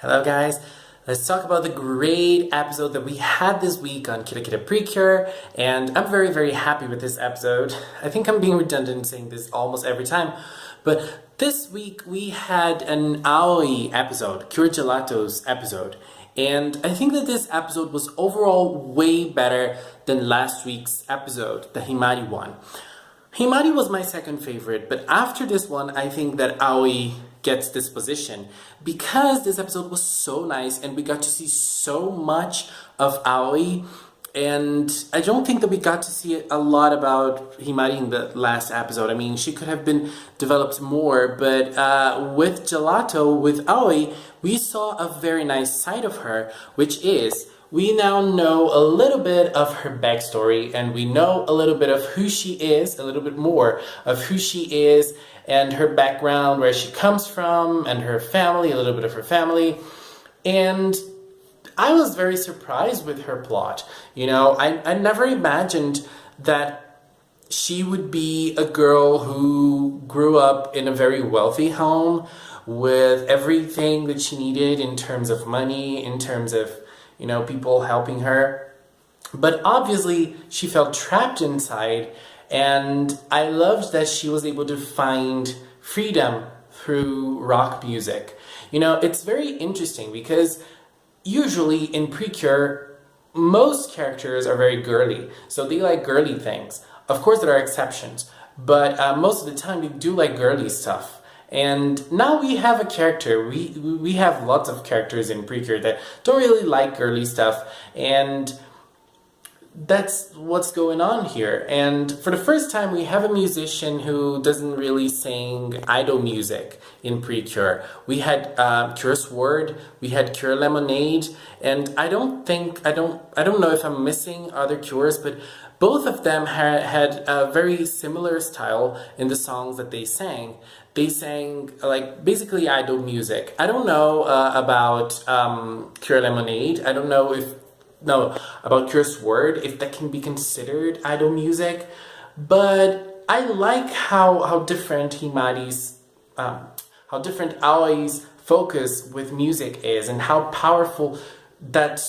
Hello guys, let's talk about the great episode that we had this week on KIRAKIRA PRECURE, and I'm very happy with this episode. I think I'm being redundant saying this almost every time, but this week we had an Aoi episode, Cure Gelato's episode, and I think that this episode was overall way better than last week's episode, the Himari one. Himari was my second favorite, but after this one, I think that Aoi gets this position because this episode was so nice and we got to see so much of Aoi, and I don't think that we got to see a lot about Himari in the last episode. I mean, she could have been developed more, but with Gelato, with Aoi, we saw a very nice side of her, which is we now know a little bit of her backstory, and we know a little bit of who she is, a little bit more of who she is and her background, where she comes from, and her family, a little bit of her family. And I was very surprised with her plot. You know, I never imagined that she would be a girl who grew up in a very wealthy home with everything that she needed in terms of money, in terms of, you know, people helping her. But obviously, she felt trapped inside, and I loved that she was able to find freedom through rock music. You know, it's very interesting because usually in Precure, most characters are very girly, so they like girly things. Of course, there are exceptions, but most of the time they do like girly stuff. And now we have a character, we have lots of characters in Precure that don't really like girly stuff, and that's what's going on here. And for the first time, we have a musician who doesn't really sing idol music in Precure. We had Cure Sword, we had Cure Lemonade, and I don't know if I'm missing other Cures, but both of them had a very similar style in the songs that they sang. They sang like basically idol music. I don't know about Cure Lemonade. I don't know about Cure Sword, if that can be considered idol music, but I like how different Himari's, how different Aoi's focus with music is, and how powerful that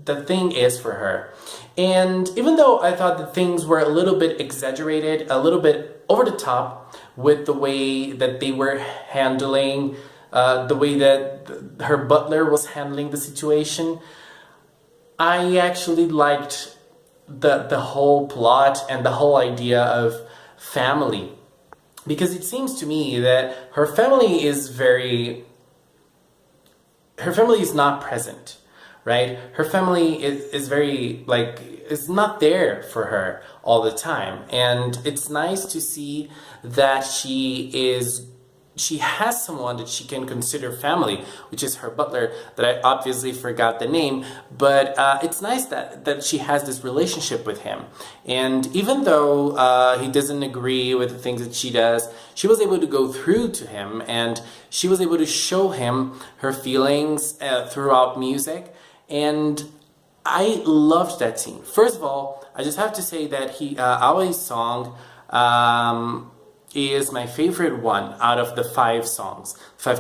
the thing is for her. And even though I thought that things were a little bit exaggerated, a little bit over the top with the way that they were handling, the way that her butler was handling the situation, I actually liked the whole plot and the whole idea of family, because it seems to me that her family is not present, right? Her family is very, like, is not there for her all the time, and it's nice to see that she has someone that she can consider family, which is her butler, that I obviously forgot the name, but it's nice that she has this relationship with him. And even though he doesn't agree with the things that she does, she was able to go through to him, and she was able to show him her feelings throughout music, and I loved that scene. First of all, I just have to say that Aoi's song is my favorite one out of the 5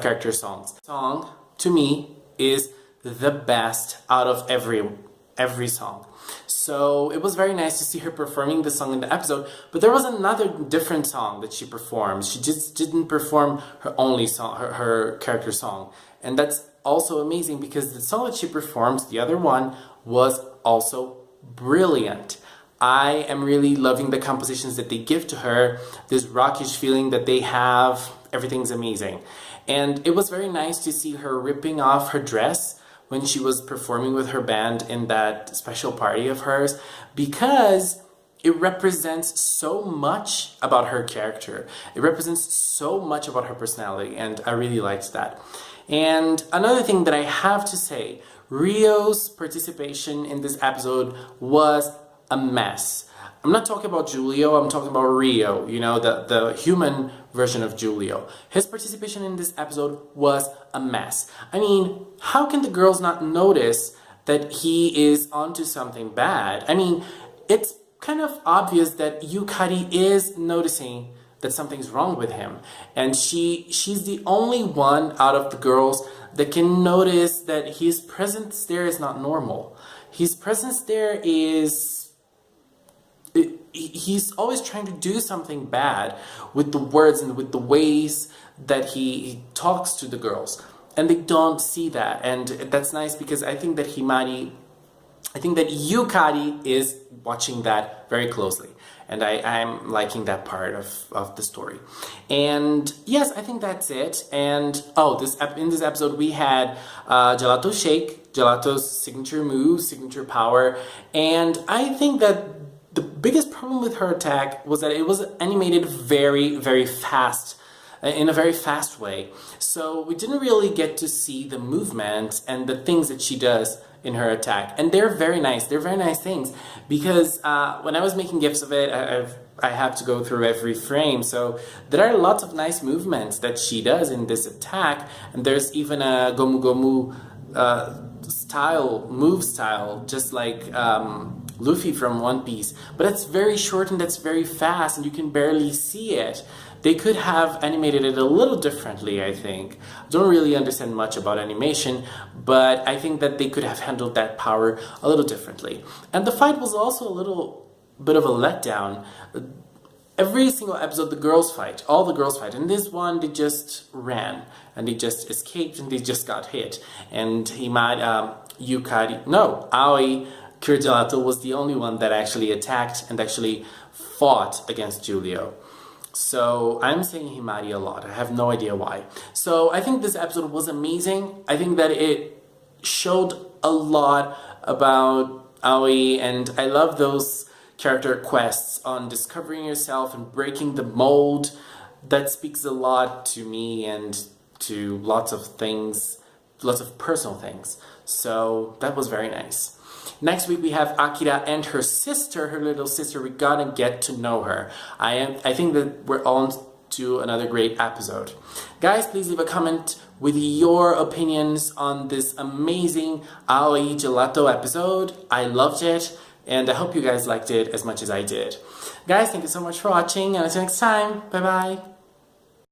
character songs. The song, to me, is the best out of every song. So it was very nice to see her performing the song in the episode, but there was another different song that she performed. She just didn't perform her only song, her character song. And that's also amazing because the song that she performed, the other one, was also brilliant. I am really loving the compositions that they give to her, this rockish feeling that they have. Everything's amazing. And it was very nice to see her ripping off her dress when she was performing with her band in that special party of hers, because it represents so much about her character. It represents so much about her personality, and I really liked that. And another thing that I have to say, Rio's participation in this episode was a mess. I'm not talking about Julio, I'm talking about Rio, you know, the human version of Julio. His participation in this episode was a mess. I mean, how can the girls not notice that he is onto something bad? I mean, it's kind of obvious that Yukari is noticing that something's wrong with him, and she's the only one out of the girls that can notice that his presence there is not normal. His presence there is... he's always trying to do something bad with the words and with the ways that he talks to the girls. And they don't see that. And that's nice because I think that Yukari is watching that very closely. And I'm liking that part of the story. And yes, I think that's it. And in this episode we had Gelato Shake, Gelato's signature move, signature power. And I think that the biggest problem with her attack was that it was animated very, very fast, in a very fast way. So we didn't really get to see the movement and the things that she does in her attack. And they're very nice. They're very nice things because when I was making GIFs of it, I have to go through every frame. So there are lots of nice movements that she does in this attack. And there's even a Gomu Gomu move style, just like Luffy from One Piece. But it's very short and that's very fast and you can barely see it. They could have animated it a little differently, I think. I don't really understand much about animation, but I think that they could have handled that power a little differently. And the fight was also a little bit of a letdown. Every single episode, the girls fight. All the girls fight. And this one, they just ran. And they just escaped and they just got hit. And Aoi Kirigelato was the only one that actually attacked and actually fought against Julio. So I'm saying Himari a lot. I have no idea why. So I think this episode was amazing. I think that it showed a lot about Aoi, and I love those character quests on discovering yourself and breaking the mold. That speaks a lot to me and to lots of things, lots of personal things. So that was very nice. Next week we have Akira and her sister, her little sister. We're gonna get to know her. I think that we're on to another great episode. Guys, please leave a comment with your opinions on this amazing Aoi Gelato episode. I loved it, and I hope you guys liked it as much as I did. Guys, thank you so much for watching, and until next time, bye bye.